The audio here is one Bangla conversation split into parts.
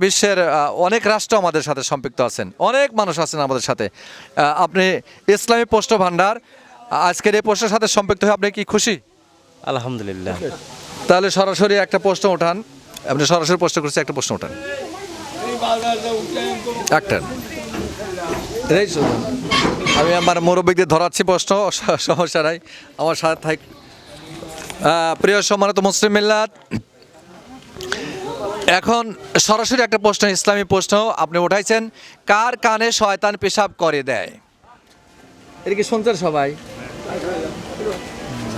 বিশ্বের অনেক রাষ্ট্র আমাদের সাথে সম্পৃক্ত আছেন, অনেক মানুষ আছেন আমাদের সাথে। আপনি ইসলামী প্রশ্ন ভান্ডার আজকের এই প্রশ্নের সাথে সম্পৃক্ত হয়ে আপনি কি খুশি? আলহামদুলিল্লাহ। তাহলে সরাসরি একটা প্রশ্ন ওঠান, আপনি সরাসরি প্রশ্ন করছি, একটা প্রশ্ন ওঠান একটা। এই শুনুন, আমি আমার মুরব্বীদের ধরাচ্ছি প্রশ্ন, সমস্যা নাই, আমার সাথে থাক। প্রিয় সম্মানিত মুসলিম মিল্লাত, এখন সরাসরি একটা প্রশ্ন, ইসলামী প্রশ্ন আপনি উঠাইছেন, কার কানে শয়তান পেশাব করে দেয়? এটা কি শুনছেন সবাই?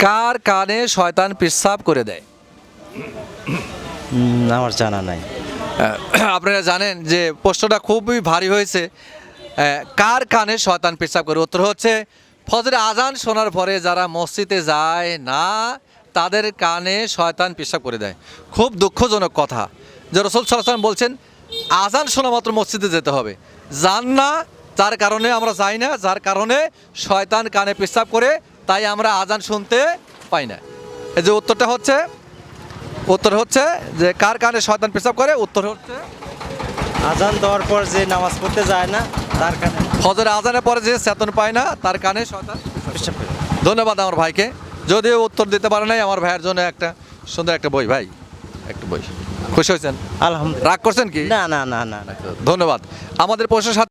কার কানে শয়তান পেশাব করে দেয়? আমার জানা নাই। আপনারা জানেন যে প্রশ্নটা খুবই ভারী হয়েছে। কার কানে শয়তান পেশাব করে? উত্তর হচ্ছে ফজরে আজান শোনার পরে যারা মসজিদে যায় না তাদের কানে শয়তান পেশাব করে দেয়। খুব দুঃখজনক কথা যে রাসূল সাল্লাল্লাহু আলাইহি ওয়াসাল্লাম বলছেন আজান শোনা মাত্র মসজিদে যেতে হবে, যান না, যার কারণে আমরা যাই না, যার কারণে শয়তান কানে পেশাব করে, তাই আমরা আজান শুনতে পাই না। এই যে উত্তর হচ্ছে যে কার কানে শয়তান পেশাব করে, উত্তর হচ্ছে আজান দেওয়ার পর যে নামাজ পড়তে যায় না তার কানে ফজরে আজানের পরে যে চেতন পায় না তার কানে শয়তান পেশাব করে। ধন্যবাদ আমার ভাইকে, যদিও উত্তর দিতে পারে নাই। আমার ভাইয়ের জন্য একটা সুন্দর একটা বই, ভাই একটা বই। খুশি হয়েছেন? আলহামদুলিল্লাহ। রাগ করছেন কি? না না না না না। ধন্যবাদ। আমাদের প্রশ্নের সাথে